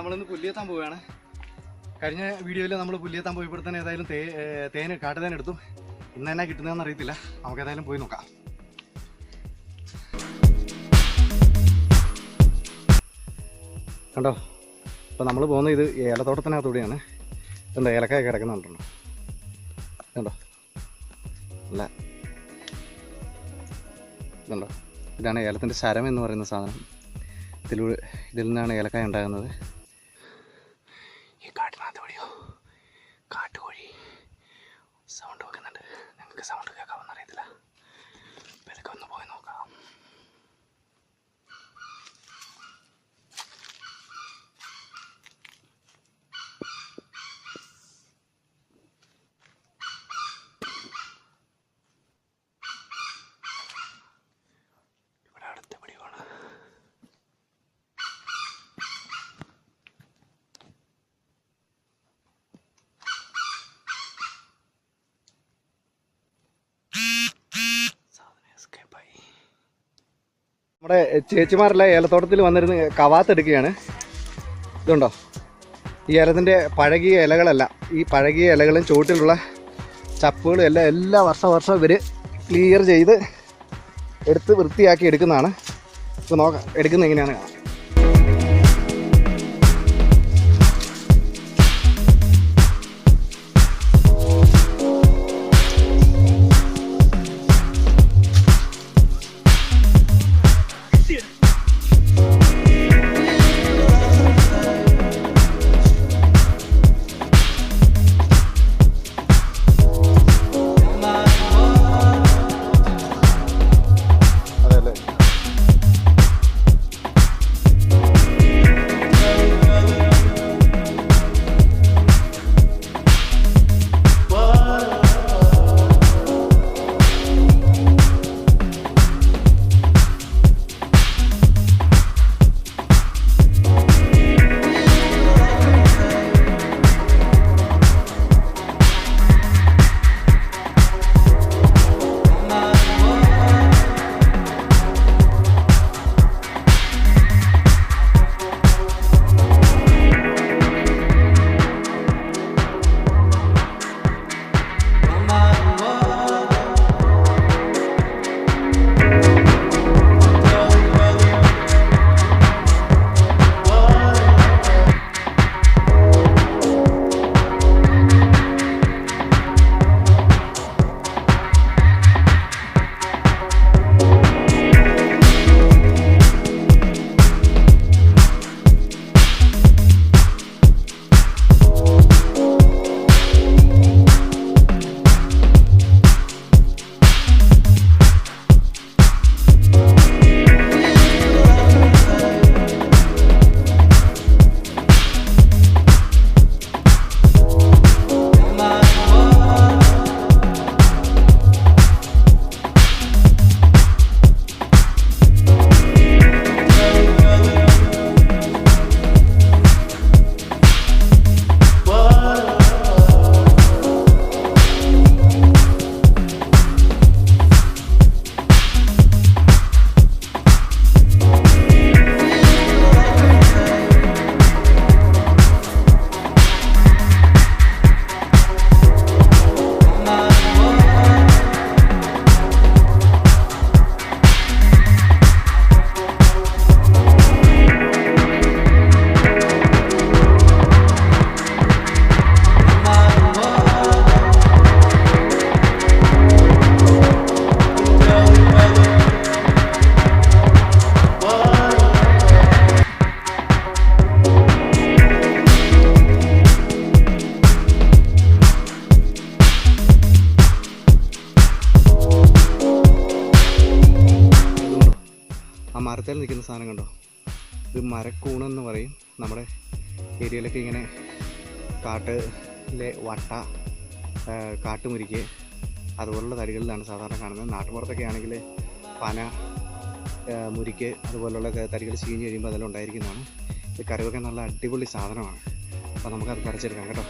നമ്മളിന്ന് പുല്ലിയെത്താൻ പോവുകയാണ്. കഴിഞ്ഞ വീഡിയോയിൽ നമ്മൾ പുല്ലിയെത്താൻ പോയപ്പോൾ തന്നെ ഏതായാലും കാട്ടുതേൻ എടുത്തു. ഇന്ന് തന്നെ കിട്ടുന്നതെന്ന് അറിയത്തില്ല. നമുക്ക് ഏതായാലും പോയി നോക്കാം. കണ്ടോ, അപ്പോൾ നമ്മൾ പോകുന്നത് ഇത് ഏലത്തോട്ടത്തിനകത്തൂടെയാണ്. എന്താ ഏലക്കായ കിടക്കുന്നുണ്ടോ? കണ്ടോ, അല്ല ഇതുണ്ടോ, ഇതാണ് ഏലത്തിൻ്റെ ശരം എന്ന് പറയുന്ന സാധനം. ഇതിൽ നിന്നാണ് ഏലക്കായ ഉണ്ടാകുന്നത്. ഈ കാട്ടിനകത്ത് എവിടെയോ കാട്ടുകോഴി സൗണ്ട് വെക്കുന്നുണ്ട്. നിങ്ങൾക്ക് സൗണ്ട് കേൾക്കാമെന്ന് അറിയത്തില്ല. അപ്പോൾ ഇതൊക്കെ ഒന്ന് പോയി നോക്കാം. ഇവിടെ അടുത്ത് എവിടെയാണ് നമ്മുടെ ചേച്ചിമാരെല്ലാം ഏലത്തോട്ടത്തിൽ വന്നിരുന്ന് കവാത്ത് എടുക്കുകയാണ്. ഇതുണ്ടോ, ഈ ഏലത്തിൻ്റെ പഴകിയ ഇലകളല്ല, ഈ പഴകിയ ഇലകളും ചുവട്ടിലുള്ള ചപ്പുകളും എല്ലാം എല്ലാ വർഷം ഇവർ ക്ലിയർ ചെയ്ത് എടുത്ത് വൃത്തിയാക്കി എടുക്കുന്നതാണ്. ഇപ്പോൾ നോക്കാം എടുക്കുന്നത് എങ്ങനെയാണ് കാണാം. മരത്തിൽ നിൽക്കുന്ന സാധനം കണ്ടോ, ഇത് മരക്കൂണെന്ന് പറയും. നമ്മുടെ ഏരിയയിലൊക്കെ ഇങ്ങനെ കാട്ടിലെ വട്ട, കാട്ടുമുരിക്ക് അതുപോലുള്ള തടികളിലാണ് സാധാരണ കാണുന്നത്. നാട്ടുമ്പുറത്തൊക്കെ ആണെങ്കിൽ പന, മുരിക്ക് അതുപോലുള്ള തടികൾ ചീഞ്ഞ് കഴിയുമ്പോൾ അതെല്ലാം ഉണ്ടായിരിക്കുന്നതാണ്. ഇത് കറിവൊക്കെ നല്ല അടിപൊളി സാധനമാണ്. അപ്പോൾ നമുക്കത് പറിച്ചെടുക്കാം കേട്ടോ.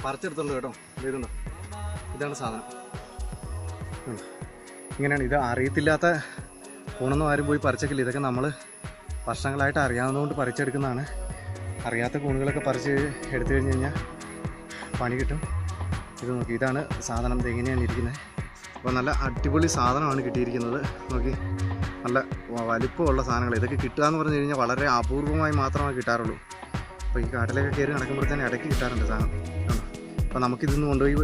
പറിച്ചെടുത്തുണ്ട് കേട്ടോ. ഇതുണ്ടോ, ഇതാണ് സാധനം. ഇങ്ങനെയാണ്. ഇത് അറിയത്തില്ലാത്ത കൂണൊന്നും ആരും പോയി പറിച്ചേക്കില്ല. ഇതൊക്കെ നമ്മൾ വർഷങ്ങളായിട്ട് അറിയാവുന്നതുകൊണ്ട് പറിച്ചെടുക്കുന്നതാണ്. അറിയാത്ത കൂണുകളൊക്കെ പറിച്ച് എടുത്തു കഴിഞ്ഞ് കഴിഞ്ഞാൽ പണി കിട്ടും. ഇത് നോക്കി, ഇതാണ് സാധനം. ഇത് എങ്ങനെയാണ് ഇരിക്കുന്നത്. അപ്പോൾ നല്ല അടിപൊളി സാധനമാണ് കിട്ടിയിരിക്കുന്നത്. നോക്കി, നല്ല വലിപ്പമുള്ള സാധനങ്ങൾ. ഇതൊക്കെ കിട്ടുക എന്ന് പറഞ്ഞു കഴിഞ്ഞാൽ വളരെ അപൂർവമായി മാത്രമേ കിട്ടാറുള്ളൂ. അപ്പോൾ ഈ കാട്ടിലൊക്കെ കയറി നടക്കുമ്പോഴത്തേനും ഇടയ്ക്ക് കിട്ടാറുണ്ട് സാധനം. അപ്പോൾ നമുക്കിതൊന്ന് കൊണ്ടുപോയി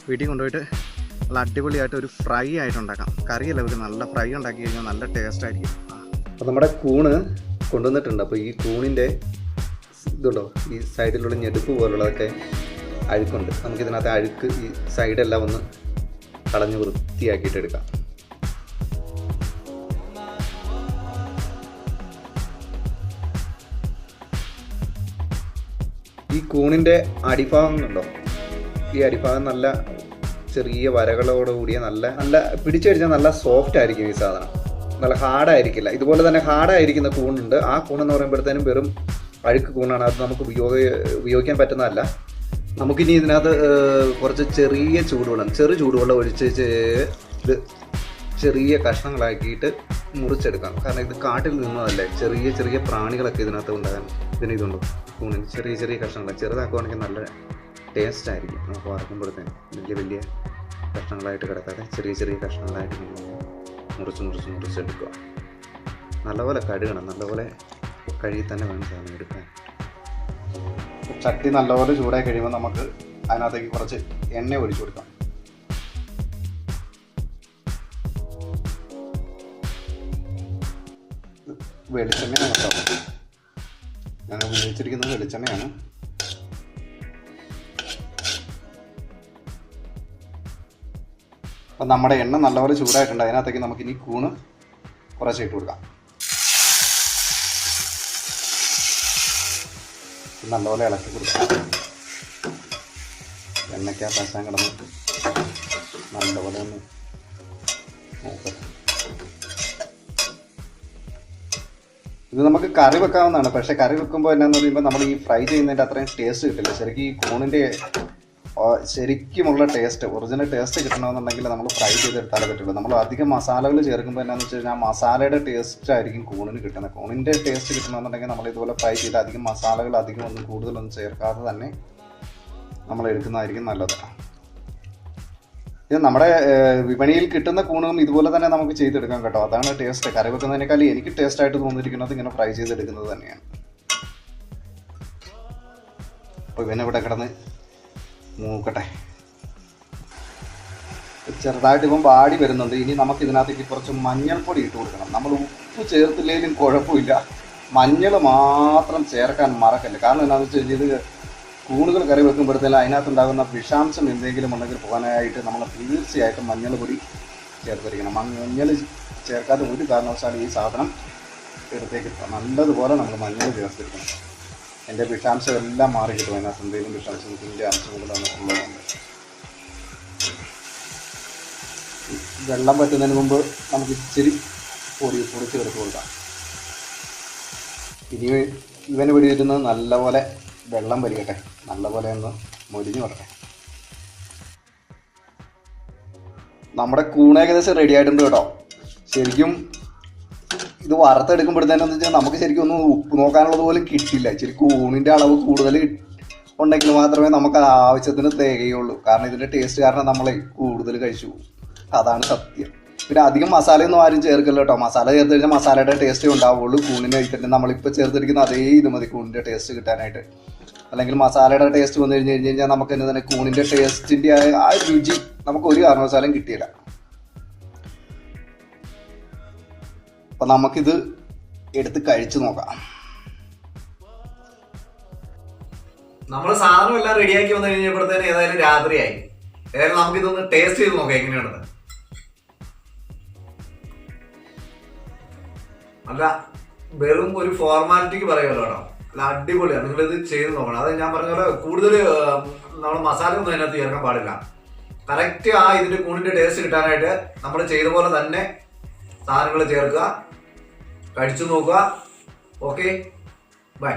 വീട്ടിൽ കൊണ്ടുപോയിട്ട് നല്ല അടിപൊളിയായിട്ട് ഒരു ഫ്രൈ ആയിട്ട് ഉണ്ടാക്കാം. കറിയല്ല, ഒരു നല്ല ഫ്രൈ ഉണ്ടാക്കി കഴിഞ്ഞാൽ നല്ല ടേസ്റ്റ് ആയിരിക്കും. അപ്പോൾ നമ്മുടെ കൂണ് കൊണ്ടുവന്നിട്ടുണ്ട്. അപ്പോൾ ഈ കൂണിൻ്റെ ഇതുണ്ടോ, ഈ സൈഡിലുള്ള ഞെടുപ്പ് പോലുള്ളതൊക്കെ അഴുക്കുണ്ട്. നമുക്കിതിനകത്ത് അഴുക്ക് ഈ സൈഡെല്ലാം ഒന്ന് കളഞ്ഞ് വൃത്തിയാക്കിയിട്ട് എടുക്കാം. ഈ കൂണിൻ്റെ അടിഭാഗം ഉണ്ടോ, ഈ അടിഭാഗം നല്ല ചെറിയ വരകളോടുകൂടിയ നല്ല പിടിച്ചടിച്ചാൽ നല്ല സോഫ്റ്റ് ആയിരിക്കും ഈ സാധനം. നല്ല ഹാർഡായിരിക്കില്ല. ഇതുപോലെ തന്നെ ഹാർഡായിരിക്കുന്ന കൂണുണ്ട്. ആ കൂണെന്ന് പറയുമ്പോഴത്തേനും വെറും അഴുക്ക് കൂണാണ്. അത് നമുക്ക് ഉപയോഗിക്കാൻ പറ്റുന്നതല്ല. നമുക്കിനി ഇതിനകത്ത് കുറച്ച് ചെറിയ ചൂടുവെള്ളം ഒഴിച്ച് ഇത് ചെറിയ കഷ്ണങ്ങളാക്കിയിട്ട് മുറിച്ചെടുക്കാം. കാരണം ഇത് കാട്ടിൽ നിന്നതല്ലേ, ചെറിയ പ്രാണികളൊക്കെ ഇതിനകത്ത് ഉണ്ടാകാൻ ഇതുണ്ടോ, കൂണിന് ചെറിയ കഷ്ണങ്ങൾ. ചെറുതാക്കുവാണെങ്കിൽ നല്ല ടേസ്റ്റ് ആയിരിക്കും. നമുക്ക് വറക്കുമ്പോഴത്തേനും വലിയ കഷ്ണങ്ങളായിട്ട് കിടക്കാതെ ചെറിയ കഷ്ണങ്ങളായിട്ട് മുറിച്ചെടുക്കുക. നല്ലപോലെ കഴുകണം. നല്ലപോലെ കഴുകി തന്നെ വേണം സാധനം എടുക്കാൻ. ചട്ടി നല്ലപോലെ ചൂടായി കഴിയുമ്പോൾ നമുക്ക് അതിനകത്തേക്ക് കുറച്ച് എണ്ണ ഒഴിച്ചു കൊടുക്കാം. വെളിച്ചെണ്ണയാണ് കേട്ടോ. ഞങ്ങൾ ഉപയോഗിച്ചിരിക്കുന്നത് വെളിച്ചെണ്ണയാണ്. അപ്പം നമ്മുടെ എണ്ണ നല്ലപോലെ ചൂടായിട്ടുണ്ട്. അതിനകത്തേക്ക് നമുക്കിനി കൂണ് കുറച്ച് ഇട്ട് കൊടുക്കാം. നല്ലപോലെ ഇളക്കി കൊടുക്കാം. എണ്ണയ്ക്ക് ആ പശാൻ കിടന്നിട്ട് നല്ലപോലെ ഒന്ന് നോക്കാം. ഇത് നമുക്ക് കറി വെക്കാവുന്നതാണ്. പക്ഷേ കറി വെക്കുമ്പോൾ എന്നാന്ന് പറയുമ്പോൾ നമ്മൾ ഈ ഫ്രൈ ചെയ്യുന്നതിൻ്റെ അത്രയും ടേസ്റ്റ് കിട്ടില്ല. ശരിക്കും ഈ കൂണിൻ്റെ ശരിക്കുമുള്ള ടേസ്റ്റ്, ഒറിജിനൽ ടേസ്റ്റ് കിട്ടണമെന്നുണ്ടെങ്കിൽ നമ്മൾ ഫ്രൈ ചെയ്തെടുത്താലേ പറ്റുള്ളൂ. നമ്മൾ അധികം മസാലകൾ ചേർക്കുമ്പോൾ എന്നാന്ന് വെച്ച് കഴിഞ്ഞാൽ മസാലയുടെ ടേസ്റ്റ് ആയിരിക്കും കൂണിന് കിട്ടുന്നത്. കൂണിൻ്റെ ടേസ്റ്റ് കിട്ടണമെന്നുണ്ടെങ്കിൽ നമ്മൾ ഇതുപോലെ ഫ്രൈ ചെയ്ത് അധികം മസാലകൾ കൂടുതലൊന്നും ചേർക്കാതെ തന്നെ നമ്മൾ എടുക്കുന്നതായിരിക്കും നല്ലത്. ഇത് നമ്മുടെ വിപണിയിൽ കിട്ടുന്ന കൂണും ഇതുപോലെ തന്നെ നമുക്ക് ചെയ്തെടുക്കാം കേട്ടോ. അതാണ് ടേസ്റ്റ്. കറി വെക്കുന്നതിനേക്കാൾ എനിക്ക് ടേസ്റ്റായിട്ട് തോന്നിയിരിക്കുന്നത് ഇങ്ങനെ ഫ്രൈ ചെയ്തെടുക്കുന്നത് തന്നെയാണ്. അപ്പോൾ ഇവനെവിടെ കിടന്ന് മൂക്കട്ടെ. ചെറുതായിട്ട് ഇപ്പം വാടി വരുന്നുണ്ട്. ഇനി നമുക്ക് ഇതിനകത്തേക്ക് കുറച്ച് മഞ്ഞൾപ്പൊടി ഇട്ട് കൊടുക്കണം. നമ്മൾ ഉപ്പ് ചേർത്തില്ലെങ്കിലും കുഴപ്പമില്ല, മഞ്ഞൾ മാത്രം ചേർക്കാൻ മറക്കല്ല. കാരണം എന്താണെന്ന് വെച്ച് കഴിഞ്ഞാൽ ഇത് കൂണുകൾ കറി വെക്കുമ്പോഴത്തേലും അതിനകത്തുണ്ടാകുന്ന വിഷാംശം എന്തെങ്കിലും ഉണ്ടെങ്കിൽ പോകാനായിട്ട് നമ്മൾ തീർച്ചയായിട്ടും മഞ്ഞൾ പൊടി ചേർത്തിരിക്കണം. മഞ്ഞൾ ചേർക്കാതെ ഒരു കാരണവശാലും ഈ സാധനം എടുത്തേക്ക് നല്ലതുപോലെ നമ്മൾ മഞ്ഞൾ ചേർത്തിരിക്കണം. എൻ്റെ വിഷാംശം എല്ലാം മാറി കിട്ടും. അതിനകത്ത് എന്തെങ്കിലും വിഷാംശത്തിൻ്റെ അംശങ്ങളാണ് ഉള്ളതുകൊണ്ട്. വെള്ളം പറ്റുന്നതിന് മുമ്പ് നമുക്ക് ഇച്ചിരി പൊടിച്ച് എടുത്ത് കൊടുക്കാം. ഇനി ഇവന് പിടിയിരുന്നത് നല്ലപോലെ വെള്ളം വലിക്കട്ടെ, നല്ലപോലെ ഒന്ന് മൊരിഞ്ഞു വരട്ടെ. നമ്മുടെ കൂൺ ഏകദേശം റെഡി ആയിട്ടുണ്ട് കേട്ടോ. ശരിക്കും ഇത് വറുത്തെടുക്കുമ്പോഴത്തേനെന്ന് വെച്ചാൽ നമുക്ക് ശരിക്കും ഒന്നും ഉപ്പ് നോക്കാനുള്ളത് പോലും കിട്ടില്ല. ഇച്ചിരി കൂണിൻ്റെ അളവ് കൂടുതൽ ഉണ്ടെങ്കിൽ മാത്രമേ നമുക്ക് ആവശ്യത്തിന് തികയുള്ളൂ. കാരണം ഇതിൻ്റെ ടേസ്റ്റ് കാരണം നമ്മളെ കൂടുതൽ കഴിച്ചു പോകും. അതാണ് സത്യം. പിന്നെ അധികം മസാലയൊന്നും ആരും ചേർക്കില്ല കേട്ടോ. മസാല ചേർത്ത് കഴിഞ്ഞാൽ മസാലയുടെ ടേസ്റ്റേ ഉണ്ടാവുള്ളൂ. കൂണിന് കഴിച്ചിട്ട് നമ്മളിപ്പോൾ ചേർത്തിരിക്കുന്ന അതേ ഇത് മതി കൂണിൻ്റെ ടേസ്റ്റ് കിട്ടാനായിട്ട്. അല്ലെങ്കിൽ മസാലയുടെ ടേസ്റ്റ് വന്നു കഴിഞ്ഞാൽ നമുക്ക് തന്നെ കൂണിൻ്റെ ടേസ്റ്റിൻ്റെ ആ രുചി നമുക്ക് ഒരു കാരണവശാലും കിട്ടിയില്ല. അപ്പം നമുക്കിത് എടുത്ത് കഴിച്ചു നോക്കാം. നമ്മൾ സാധനം എല്ലാം റെഡിയാക്കി വന്നു കഴിഞ്ഞപ്പോഴത്തേന് ഏതായാലും രാത്രിയായി. ഏതായാലും നമുക്കിതൊന്ന് ടേസ്റ്റ് ചെയ്ത് നോക്കാം എങ്ങനെയാണെന്ന്. അല്ല, വെറും ഒരു ഫോർമാലിറ്റിക്ക് പറയുമല്ലോ കേട്ടോ. അല്ല, അടിപൊളിയാണ്. നിങ്ങളിത് ചെയ്ത് നോക്കണം. അത് ഞാൻ പറഞ്ഞ പോലെ കൂടുതൽ നമ്മൾ മസാല ഒന്നും അതിനകത്ത് ചേർക്കാൻ പാടില്ല. കറക്റ്റ് ആ ഇതിന്റെ കൂണിന്റെ ടേസ്റ്റ് കിട്ടാനായിട്ട് നമ്മൾ ചെയ്ത പോലെ തന്നെ സാധനങ്ങൾ ചേർക്കുക, കഴിച്ചു നോക്കുക. Okay, by.